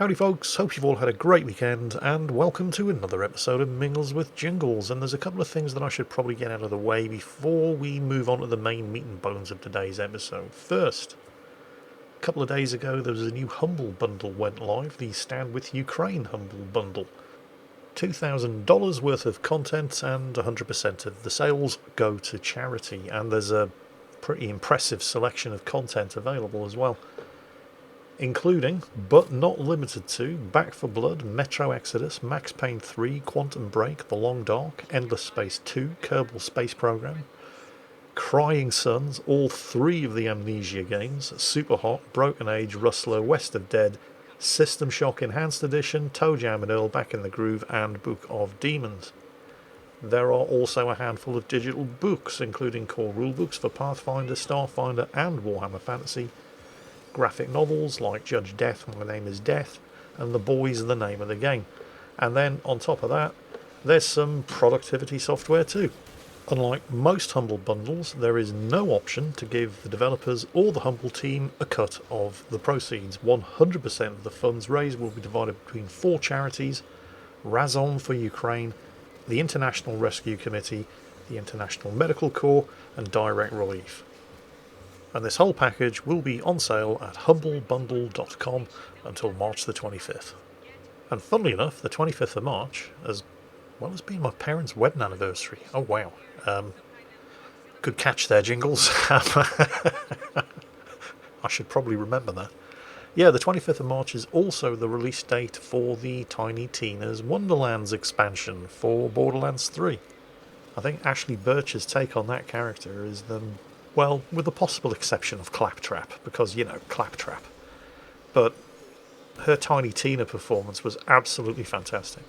Howdy folks, hope you've all had a great weekend, and welcome to another episode of Mingles with Jingles. And there's a couple of things that I should probably get out of the way before we move on to the main meat and bones of today's episode. First, a couple of days ago there was a new Humble Bundle went live, the Stand With Ukraine Humble Bundle. $2,000 worth of content and 100% of the sales go to charity, and there's a pretty impressive selection of content available as well, including, but not limited to, Back 4 Blood, Metro Exodus, Max Payne 3, Quantum Break, The Long Dark, Endless Space 2, Kerbal Space Program, Crying Suns, all three of the Amnesia games, Super Hot, Broken Age, Rustler, West of Dead, System Shock Enhanced Edition, Toe Jam and Earl Back in the Groove, and Book of Demons. There are also a handful of digital books, including core rulebooks for Pathfinder, Starfinder, and Warhammer Fantasy, graphic novels like Judge Death, My Name is Death, and The Boys, The Name of the Game. And then, on top of that, there's some productivity software too. Unlike most Humble bundles, there is no option to give the developers or the Humble team a cut of the proceeds. 100% of the funds raised will be divided between four charities: Razom for Ukraine, the International Rescue Committee, the International Medical Corps, and Direct Relief. And this whole package will be on sale at humblebundle.com until March the 25th. And funnily enough, the 25th of March, as well as being my parents' wedding anniversary. Oh wow. Good catch there, Jingles. I should probably remember that. Yeah, the 25th of March is also the release date for the Tiny Tina's Wonderlands expansion for Borderlands 3. I think Ashley Birch's take on that character is well, with the possible exception of Claptrap, because, Claptrap. But her Tiny Tina performance was absolutely fantastic.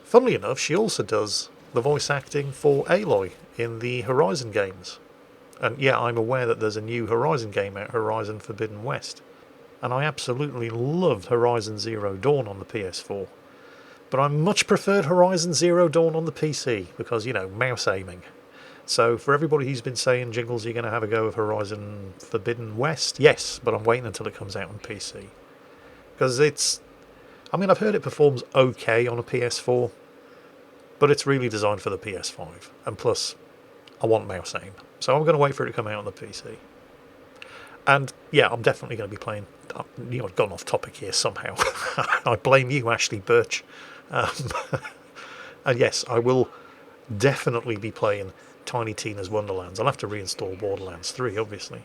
Funnily enough, she also does the voice acting for Aloy in the Horizon games. And yeah, I'm aware that there's a new Horizon game out, Horizon Forbidden West. And I absolutely loved Horizon Zero Dawn on the PS4. But I much preferred Horizon Zero Dawn on the PC, because, mouse aiming. So for everybody who's been saying, Jingles, you're going to have a go of Horizon Forbidden West? Yes, but I'm waiting until it comes out on PC. Because I've heard it performs okay on a PS4, but it's really designed for the PS5. And plus, I want mouse aim. So I'm going to wait for it to come out on the PC. And yeah, I'm definitely going to be playing. I've gone off topic here somehow. I blame you, Ashley Birch. And yes, I will definitely be playing Tiny Tina's Wonderlands. I'll have to reinstall Borderlands 3, obviously.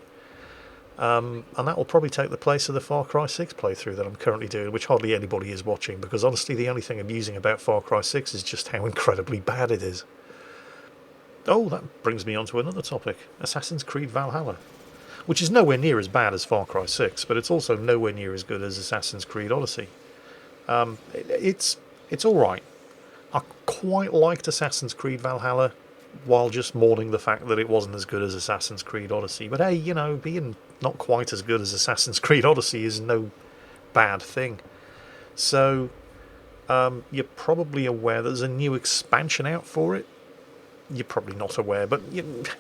And that will probably take the place of the Far Cry 6 playthrough that I'm currently doing, which hardly anybody is watching, because honestly the only thing amusing about Far Cry 6 is just how incredibly bad it is. Oh, that brings me on to another topic: Assassin's Creed Valhalla, which is nowhere near as bad as Far Cry 6, but it's also nowhere near as good as Assassin's Creed Odyssey. It's alright. I quite liked Assassin's Creed Valhalla, while just mourning the fact that it wasn't as good as Assassin's Creed Odyssey. But hey, being not quite as good as Assassin's Creed Odyssey is no bad thing. So, you're probably aware there's a new expansion out for it. You're probably not aware, but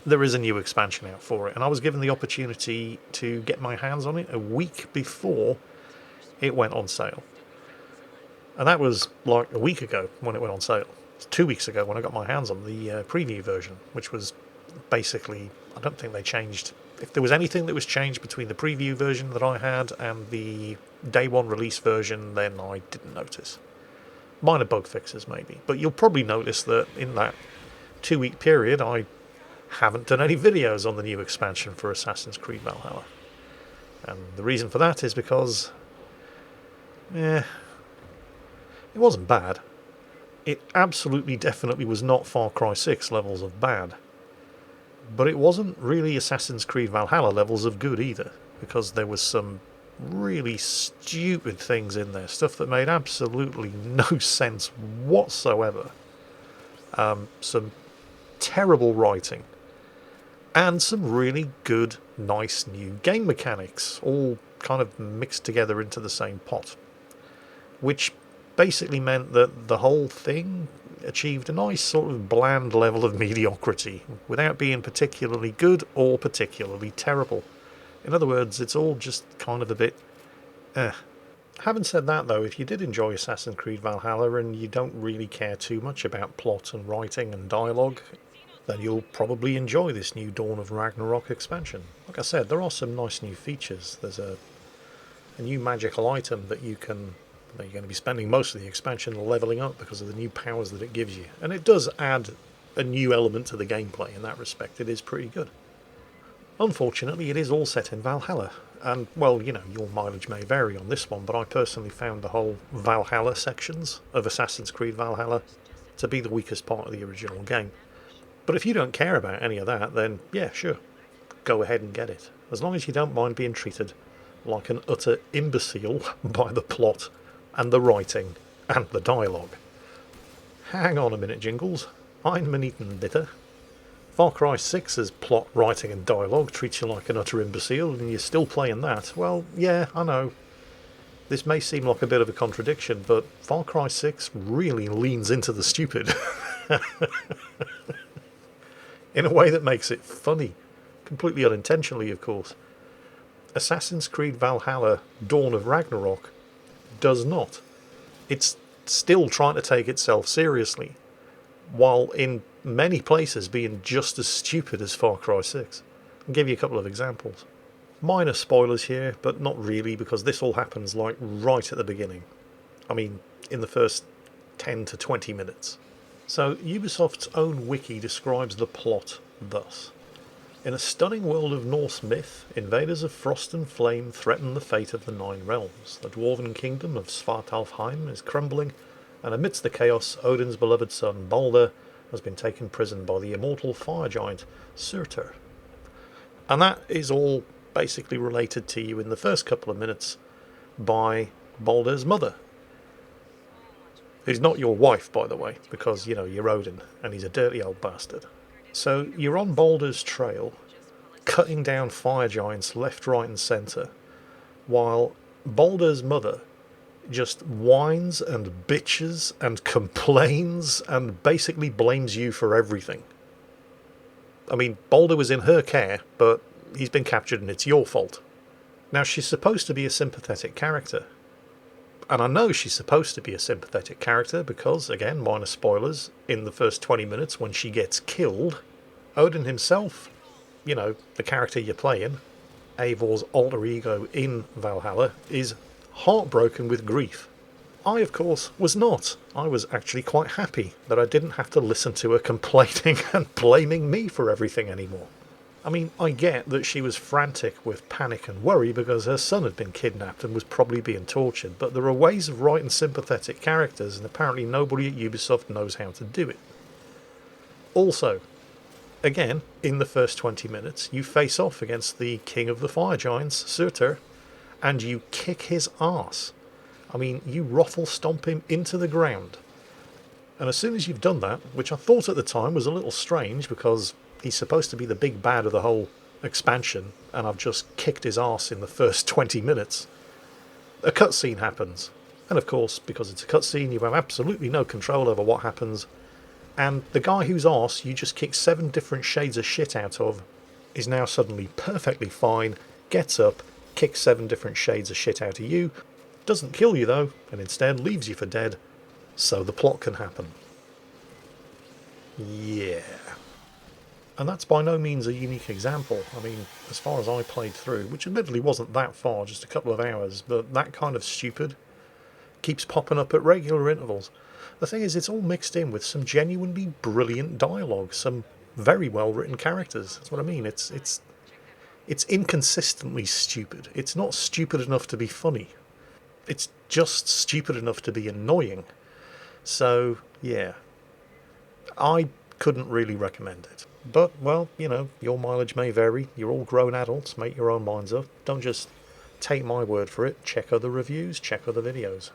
there is a new expansion out for it. And I was given the opportunity to get my hands on it a week before it went on sale. And that was like a week ago when it went on sale. 2 weeks ago when I got my hands on the preview version, which was basically, I don't think they changed. If there was anything that was changed between the preview version that I had and the day one release version, then I didn't notice. Minor bug fixes maybe, but you'll probably notice that in that 2 week period I haven't done any videos on the new expansion for Assassin's Creed Valhalla. And the reason for that is because it wasn't bad. It absolutely definitely was not Far Cry 6 levels of bad. But it wasn't really Assassin's Creed Valhalla levels of good either, because there was some really stupid things in there, stuff that made absolutely no sense whatsoever. Some terrible writing, and some really good, nice new game mechanics, all kind of mixed together into the same pot, which basically meant that the whole thing achieved a nice sort of bland level of mediocrity without being particularly good or particularly terrible. In other words, it's all just kind of a bit Having said that, though, if you did enjoy Assassin's Creed Valhalla and you don't really care too much about plot and writing and dialogue, then you'll probably enjoy this new Dawn of Ragnarok expansion. Like I said, there are some nice new features. There's a new magical item that you're going to be spending most of the expansion leveling up because of the new powers that it gives you. And it does add a new element to the gameplay in that respect. It is pretty good. Unfortunately, it is all set in Valhalla. And, well, your mileage may vary on this one, but I personally found the whole Valhalla sections of Assassin's Creed Valhalla to be the weakest part of the original game. But if you don't care about any of that, then yeah, sure, go ahead and get it. As long as you don't mind being treated like an utter imbecile by the plot and the writing and the dialogue. Hang on a minute, Jingles. I'm an eaten bitter. Far Cry 6's plot, writing and dialogue treats you like an utter imbecile and you're still playing that. Well, yeah, I know. This may seem like a bit of a contradiction, but Far Cry 6 really leans into the stupid. In a way that makes it funny. Completely unintentionally, of course. Assassin's Creed Valhalla Dawn of Ragnarok does not. It's still trying to take itself seriously, while in many places being just as stupid as Far Cry 6. I'll give you a couple of examples. Minor spoilers here, but not really, because this all happens like right at the beginning. I mean, in the first 10 to 20 minutes. So, Ubisoft's own wiki describes the plot thus. In a stunning world of Norse myth, invaders of frost and flame threaten the fate of the Nine Realms. The dwarven kingdom of Svartalfheim is crumbling, and amidst the chaos, Odin's beloved son Balder has been taken prisoner by the immortal fire giant Surtur. And that is all basically related to you in the first couple of minutes by Balder's mother. Who's not your wife, by the way, because, you're Odin, and he's a dirty old bastard. So you're on Balder's trail, cutting down fire giants left, right and centre, while Balder's mother just whines and bitches and complains and basically blames you for everything. I mean, Balder was in her care, but he's been captured and it's your fault. Now, she's supposed to be a sympathetic character. And I know she's supposed to be a sympathetic character because, again, minor spoilers, in the first 20 minutes when she gets killed, Odin himself, the character you're playing, Eivor's alter ego in Valhalla, is heartbroken with grief. I, of course, was not. I was actually quite happy that I didn't have to listen to her complaining and blaming me for everything anymore. I mean, I get that she was frantic with panic and worry because her son had been kidnapped and was probably being tortured, but there are ways of writing sympathetic characters, and apparently nobody at Ubisoft knows how to do it. Also, again, in the first 20 minutes, you face off against the king of the fire giants, Surtur, and you kick his arse. I mean, you ruffle stomp him into the ground. And as soon as you've done that, which I thought at the time was a little strange because he's supposed to be the big bad of the whole expansion, and I've just kicked his arse in the first 20 minutes, a cutscene happens. And of course, because it's a cutscene, you have absolutely no control over what happens, and the guy whose arse you just kicked 7 different shades of shit out of is now suddenly perfectly fine, gets up, kicks 7 different shades of shit out of you, doesn't kill you though, and instead leaves you for dead, so the plot can happen. Yeah. And that's by no means a unique example. I mean, as far as I played through, which admittedly wasn't that far, just a couple of hours, but that kind of stupid keeps popping up at regular intervals. The thing is, it's all mixed in with some genuinely brilliant dialogue, some very well written characters. That's what I mean. It's inconsistently stupid. It's not stupid enough to be funny. It's just stupid enough to be annoying. So, yeah. I couldn't really recommend it. But, well, your mileage may vary. You're all grown adults. Make your own minds up. Don't just take my word for it. Check other reviews. Check other videos.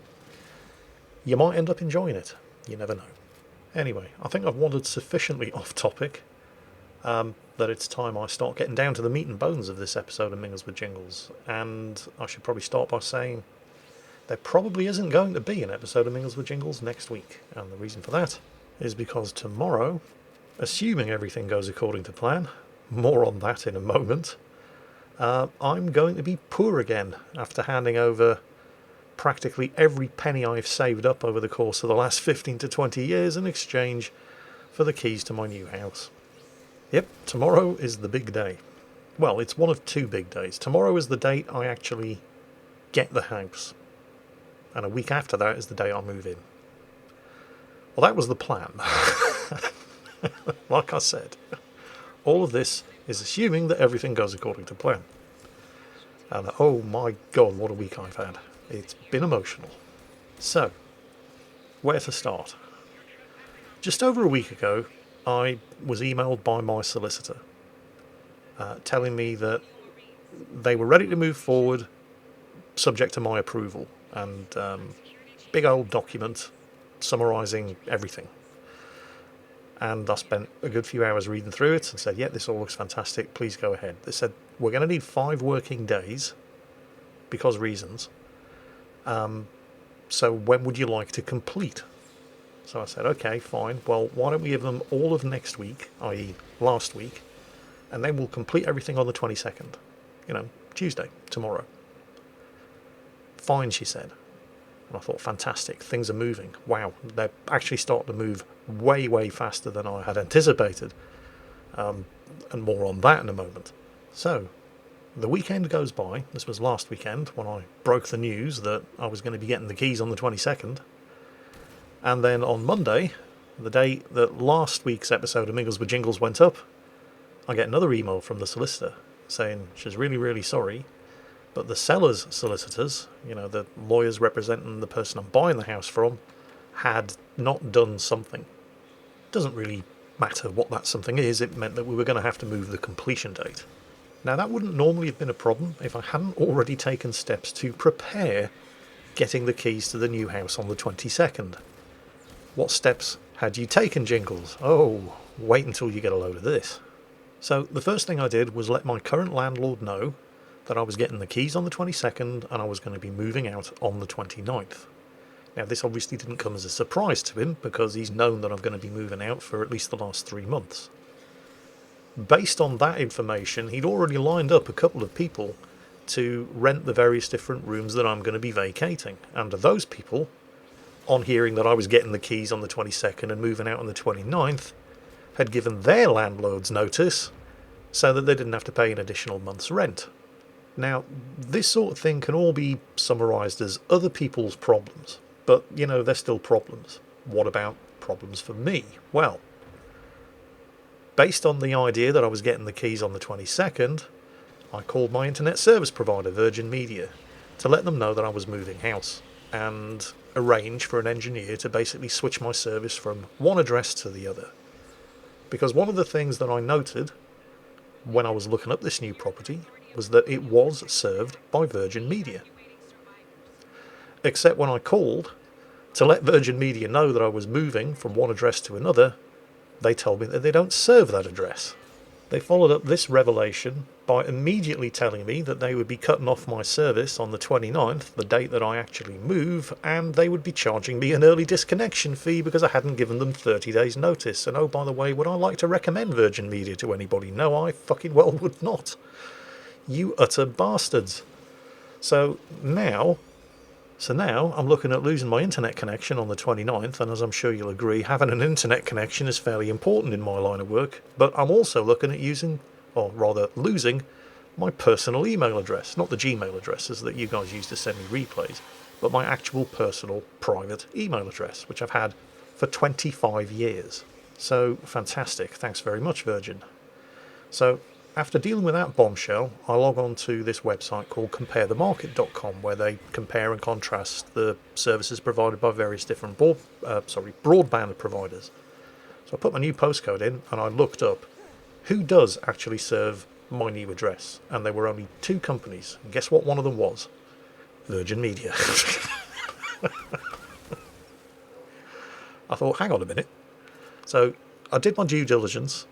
You might end up enjoying it. You never know. Anyway, I think I've wandered sufficiently off topic that it's time I start getting down to the meat and bones of this episode of Mingles with Jingles. And I should probably start by saying there probably isn't going to be an episode of Mingles with Jingles next week. And the reason for that is because tomorrow, assuming everything goes according to plan, more on that in a moment, I'm going to be poor again after handing over practically every penny I've saved up over the course of the last 15 to 20 years in exchange for the keys to my new house. Yep, tomorrow is the big day. Well, it's one of two big days. Tomorrow is the date I actually get the house, and a week after that is the day I move in. Well, that was the plan. Like I said, all of this is assuming that everything goes according to plan. And oh my god, what a week I've had. It's been emotional. So, where to start? Just over a week ago, I was emailed by my solicitor telling me that they were ready to move forward subject to my approval, and big old document summarising everything. And I spent a good few hours reading through it and said, yeah, this all looks fantastic, please go ahead. They said, we're going to need 5 working days because reasons. So when would you like to complete? So I said, okay, fine. Well, why don't we give them all of next week, i.e. last week, and then we'll complete everything on the 22nd. Tuesday, tomorrow. Fine, she said. And I thought, fantastic, things are moving. Wow, they're actually starting to move way, way faster than I had anticipated. And more on that in a moment. So, the weekend goes by. This was last weekend when I broke the news that I was going to be getting the keys on the 22nd. And then on Monday, the day that last week's episode of Mingles with Jingles went up, I get another email from the solicitor saying she's really, really sorry, but the seller's solicitors, the lawyers representing the person I'm buying the house from, had not done something. Doesn't really matter what that something is. It meant that we were going to have to move the completion date. Now, that wouldn't normally have been a problem if I hadn't already taken steps to prepare getting the keys to the new house on the 22nd. What steps had you taken, Jingles? Oh, wait until you get a load of this. So the first thing I did was let my current landlord know that I was getting the keys on the 22nd and I was going to be moving out on the 29th. Now, this obviously didn't come as a surprise to him because he's known that I'm going to be moving out for at least the last 3 months. Based on that information, he'd already lined up a couple of people to rent the various different rooms that I'm going to be vacating. And those people, on hearing that I was getting the keys on the 22nd and moving out on the 29th, had given their landlords notice so that they didn't have to pay an additional month's rent. Now, this sort of thing can all be summarised as other people's problems, but, they're still problems. What about problems for me? Well, based on the idea that I was getting the keys on the 22nd, I called my internet service provider, Virgin Media, to let them know that I was moving house and arrange for an engineer to basically switch my service from one address to the other. Because one of the things that I noted when I was looking up this new property was that it was served by Virgin Media. Except when I called to let Virgin Media know that I was moving from one address to another, they told me that they don't serve that address. They followed up this revelation by immediately telling me that they would be cutting off my service on the 29th, the date that I actually move, and they would be charging me an early disconnection fee because I hadn't given them 30 days notice. And oh, by the way, would I like to recommend Virgin Media to anybody? No, I fucking well would not. You utter bastards. So now I'm looking at losing my internet connection on the 29th, and as I'm sure you'll agree, having an internet connection is fairly important in my line of work, but I'm also looking at losing my personal email address, not the Gmail addresses that you guys use to send me replays, but my actual personal private email address, which I've had for 25 years. So, fantastic. Thanks very much, Virgin. So, after dealing with that bombshell, I log on to this website called comparethemarket.com, where they compare and contrast the services provided by various different broadband providers. So I put my new postcode in and I looked up who does actually serve my new address, and there were only 2 companies. And guess what one of them was? Virgin Media. I thought, hang on a minute. So I did my due diligence,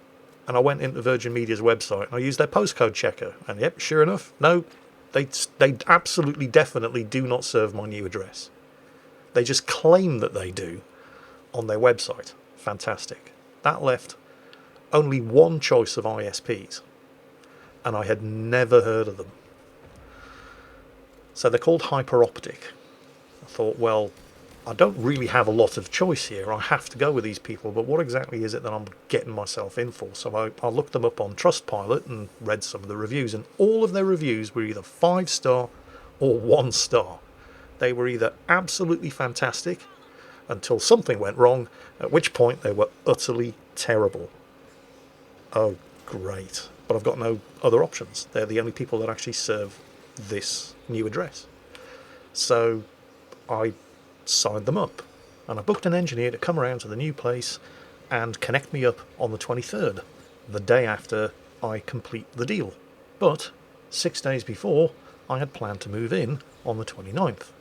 and I went into Virgin Media's website and I used their postcode checker, and yep, sure enough, no, they absolutely definitely do not serve my new address. They just claim that they do on their website. Fantastic. That left only one choice of ISPs, and I had never heard of them. So they're called Hyperoptic. I thought, well, I don't really have a lot of choice here. I have to go with these people, but what exactly is it that I'm getting myself in for? So I looked them up on Trustpilot and read some of the reviews, and all of their reviews were either 5-star or 1-star. They were either absolutely fantastic until something went wrong, at which point they were utterly terrible. Oh, great. But I've got no other options. They're the only people that actually serve this new address. So I signed them up, and I booked an engineer to come around to the new place and connect me up on the 23rd, the day after I complete the deal. But 6 days before, I had planned to move in on the 29th.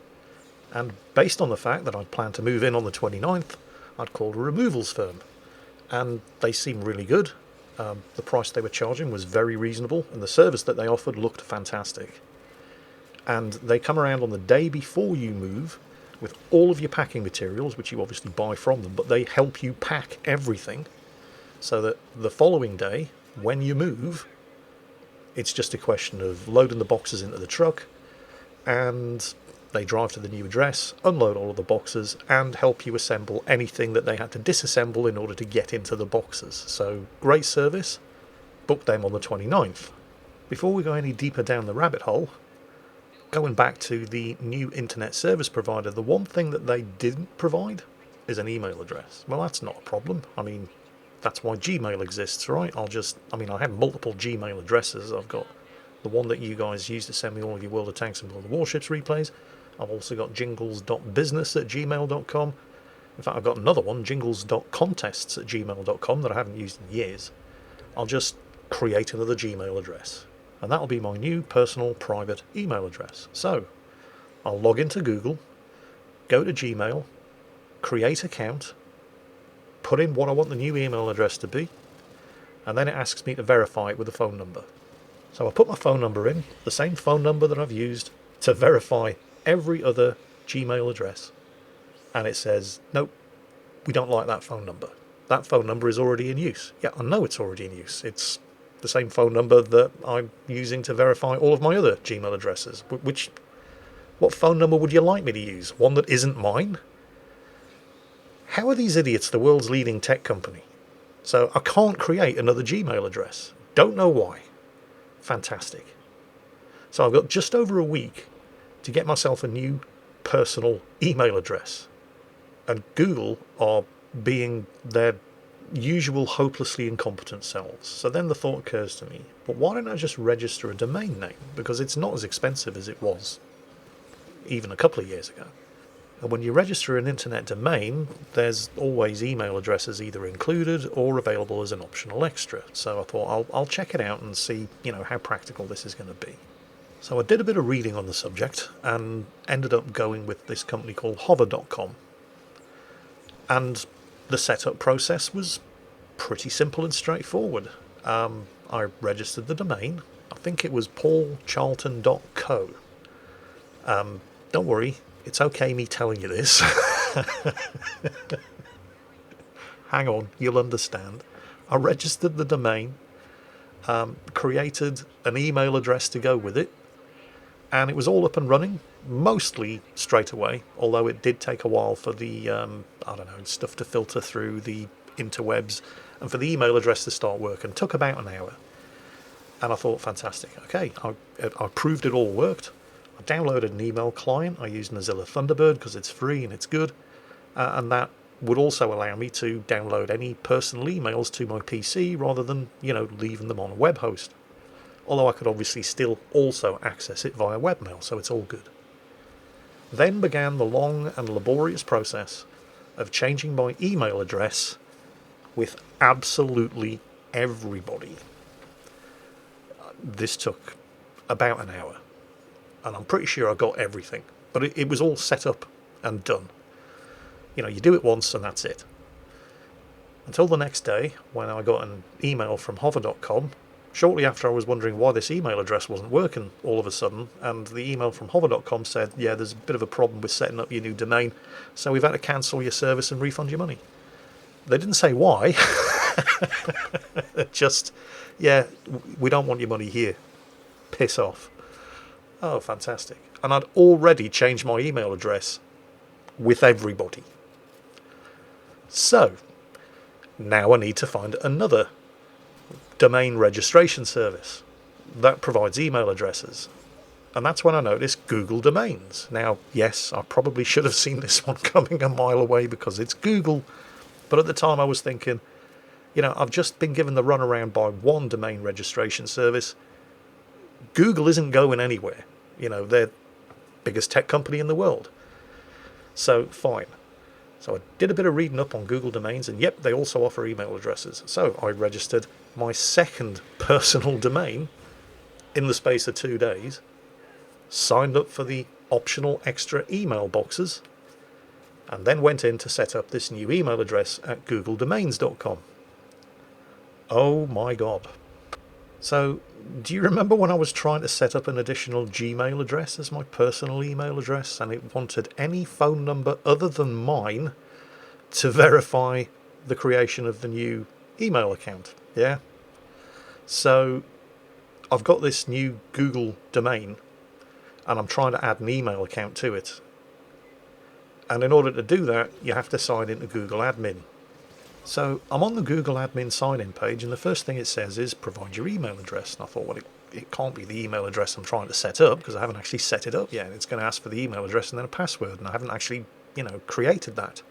And based on the fact that I'd planned to move in on the 29th, I'd called a removals firm. And they seemed really good. The price they were charging was very reasonable, and the service that they offered looked fantastic. And they come around on the day before you move with all of your packing materials, which you obviously buy from them, but they help you pack everything so that the following day, when you move, it's just a question of loading the boxes into the truck, and they drive to the new address, unload all of the boxes, and help you assemble anything that they had to disassemble in order to get into the boxes. So, great service. Booked them on the 29th. Before we go any deeper down the rabbit hole, going back to the new internet service provider, the one thing that they didn't provide is an email address. Well, that's not a problem. I mean, that's why Gmail exists, right? I have multiple Gmail addresses. I've got the one that you guys use to send me all of your World of Tanks and World of Warships replays. I've also got Jingles.business at gmail.com. In fact, I've got another one, Jingles.contests at gmail.com, that I haven't used in years. I'll just create another Gmail address, and that'll be my new personal private email address. So I'll log into Google, go to Gmail, create account, put in what I want the new email address to be, and then it asks me to verify it with a phone number. So I put my phone number in, the same phone number that I've used to verify every other Gmail address, and it says, nope, we don't like that phone number. That phone number is already in use. Yeah, I know it's already in use. It's the same phone number that I'm using to verify all of my other Gmail addresses. What phone number would you like me to use? One that isn't mine? How are these idiots the world's leading tech company? So I can't create another Gmail address. Don't know why. Fantastic. So I've got just over a week to get myself a new personal email address. And Google are being their usual hopelessly incompetent selves. So then the thought occurs to me, but why don't I just register a domain name? Because it's not as expensive as it was even a couple of years ago. And when you register an internet domain, there's always email addresses either included or available as an optional extra. So I thought I'll check it out and see, how practical this is going to be. So I did a bit of reading on the subject and ended up going with this company called hover.com. And the setup process was pretty simple and straightforward. I registered the domain. I think it was paulcharlton.co. Don't worry, it's okay me telling you this. Hang on, you'll understand. I registered the domain, created an email address to go with it, and it was all up and running, mostly straight away, although it did take a while for the, stuff to filter through the interwebs and for the email address to start working. It took about an hour. And I thought, fantastic. Okay, I proved it all worked. I downloaded an email client. I used Mozilla Thunderbird because it's free and it's good. And that would also allow me to download any personal emails to my PC rather than, leaving them on a web host. Although I could obviously still also access it via webmail, so it's all good. Then began the long and laborious process of changing my email address with absolutely everybody. This took about an hour, and I'm pretty sure I got everything, but it was all set up and done. You do it once and that's it. Until the next day, when I got an email from hover.com, shortly after I was wondering why this email address wasn't working all of a sudden, and the email from hover.com said, yeah, there's a bit of a problem with setting up your new domain, so we've had to cancel your service and refund your money. They didn't say why. Just, yeah, we don't want your money here. Piss off. Oh, fantastic. And I'd already changed my email address with everybody. So now I need to find another domain registration service that provides email addresses. And that's when I noticed Google Domains. Now, yes, I probably should have seen this one coming a mile away because it's Google. But at the time I was thinking, I've just been given the runaround by one domain registration service. Google isn't going anywhere. They're the biggest tech company in the world. So, fine. So I did a bit of reading up on Google Domains, and yep, they also offer email addresses. So I registered my second personal domain in the space of 2 days, signed up for the optional extra email boxes, and then went in to set up this new email address at googledomains.com. Oh my God. So, do you remember when I was trying to set up an additional Gmail address as my personal email address, and it wanted any phone number other than mine to verify the creation of the new email account? Yeah? So, I've got this new Google domain, and I'm trying to add an email account to it. And in order to do that, you have to sign into Google Admin. So I'm on the Google Admin sign-in page, and the first thing it says is provide your email address. And I thought, well, it can't be the email address I'm trying to set up because I haven't actually set it up yet. It's going to ask for the email address and then a password, and I haven't actually, created that.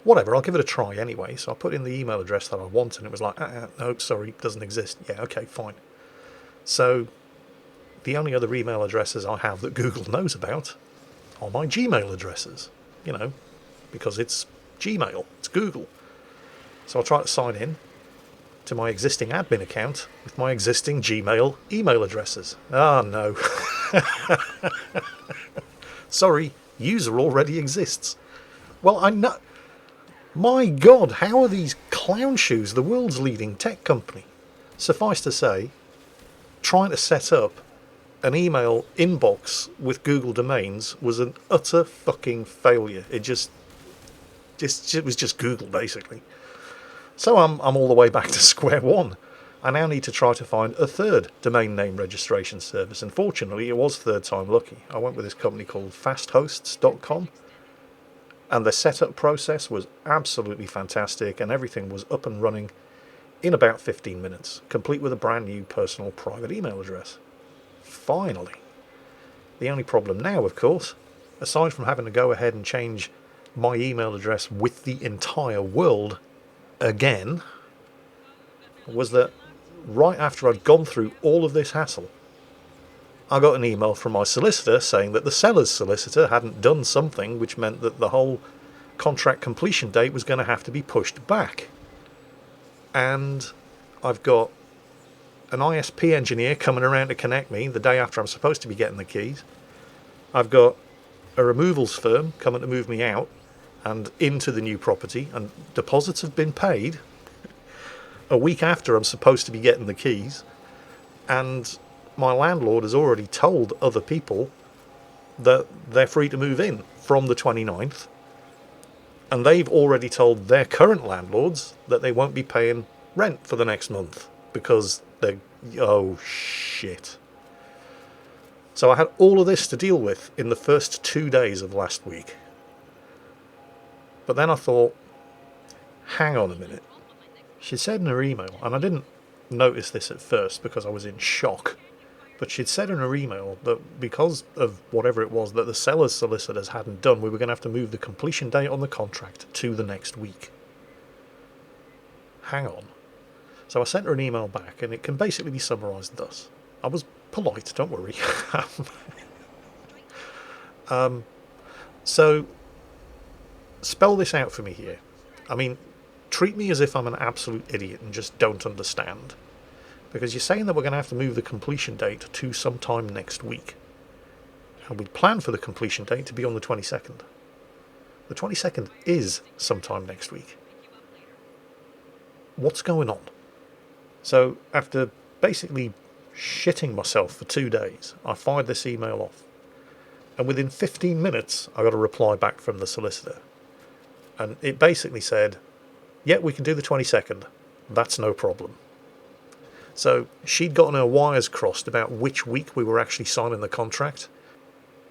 Whatever, I'll give it a try anyway. So I put in the email address that I want, and it was like, no, sorry, it doesn't exist. Yeah, okay, fine. So the only other email addresses I have that Google knows about are my Gmail addresses, because it's Gmail, it's Google. So I'll try to sign in to my existing admin account with my existing Gmail email addresses. Ah, no. Sorry, user already exists. Well, I know. My God, how are these clown shoes the world's leading tech company? Suffice to say, trying to set up an email inbox with Google Domains was an utter fucking failure. It was just Google, basically. So I'm all the way back to square one. I now need to try to find a third domain name registration service. Unfortunately, it was third time lucky. I went with this company called fasthosts.com, and the setup process was absolutely fantastic, and everything was up and running in about 15 minutes, complete with a brand new personal private email address. Finally. The only problem now, of course, aside from having to go ahead and change my email address with the entire world again, was that right after I'd gone through all of this hassle, I got an email from my solicitor saying that the seller's solicitor hadn't done something, which meant that the whole contract completion date was going to have to be pushed back. And I've got an ISP engineer coming around to connect me the day after I'm supposed to be getting the keys. I've got a removals firm coming to move me out and into the new property, and deposits have been paid a week after I'm supposed to be getting the keys, and my landlord has already told other people that they're free to move in from the 29th, and they've already told their current landlords that they won't be paying rent for the next month because oh shit. So I had all of this to deal with in the first 2 days of last week. But then I thought, hang on a minute. She said in her email, and I didn't notice this at first because I was in shock, but she'd said in her email that because of whatever it was that the seller's solicitors hadn't done, we were going to have to move the completion date on the contract to the next week. Hang on. So I sent her an email back, and it can basically be summarised thus. I was polite, don't worry. So, spell this out for me here. I mean, treat me as if I'm an absolute idiot and just don't understand. Because you're saying that we're going to have to move the completion date to sometime next week. And we planned for the completion date to be on the 22nd. The 22nd is sometime next week. What's going on? So, after basically shitting myself for 2 days, I fired this email off. And within 15 minutes, I got a reply back from the solicitor. And it basically said, yeah, we can do the 22nd. That's no problem. So she'd gotten her wires crossed about which week we were actually signing the contract.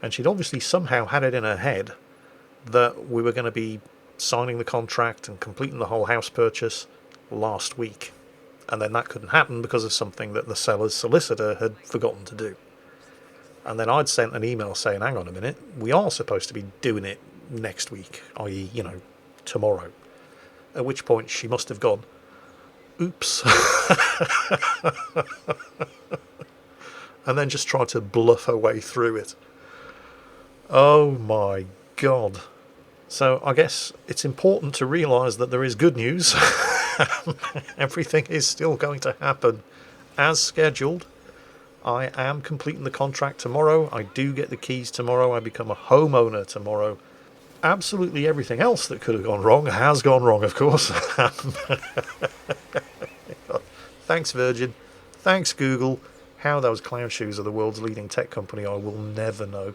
And she'd obviously somehow had it in her head that we were going to be signing the contract and completing the whole house purchase last week. And then that couldn't happen because of something that the seller's solicitor had forgotten to do. And then I'd sent an email saying, hang on a minute, we are supposed to be doing it next week, i.e., tomorrow. At which point she must have gone, oops. And then just tried to bluff her way through it. Oh my God. So I guess it's important to realise that there is good news. Everything is still going to happen as scheduled. I am completing the contract tomorrow. I do get the keys tomorrow. I become a homeowner tomorrow. Absolutely everything else that could have gone wrong has gone wrong, of course. Thanks, Virgin. Thanks, Google. How those clown shoes are the world's leading tech company, I will never know.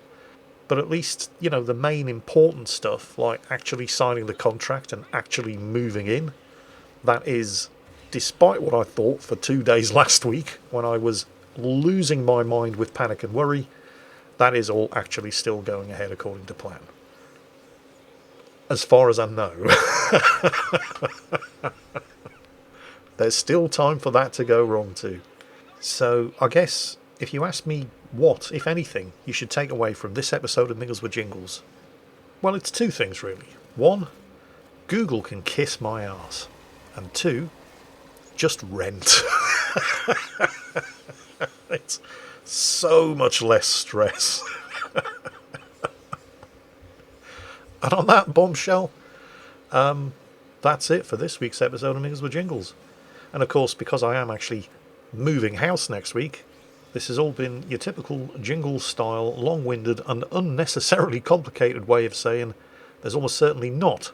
But at least, the main important stuff, like actually signing the contract and actually moving in, that is, despite what I thought for 2 days last week, when I was losing my mind with panic and worry, that is all actually still going ahead according to plan. As far as I know. There's still time for that to go wrong too. So I guess if you ask me what, if anything, you should take away from this episode of Mingles with Jingles, well, it's two things really. One, Google can kiss my arse. And two, just rent. It's so much less stress. And on that bombshell, that's it for this week's episode of Mingles with Jingles. And of course, because I am actually moving house next week, this has all been your typical Jingles-style, long-winded and unnecessarily complicated way of saying there's almost certainly not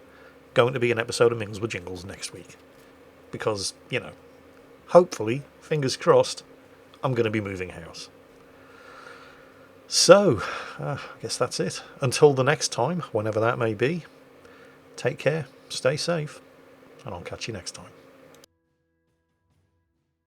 going to be an episode of Mingles with Jingles next week. Because, hopefully, fingers crossed, I'm going to be moving house. So, I guess that's it. Until the next time, whenever that may be, take care, stay safe, and I'll catch you next time.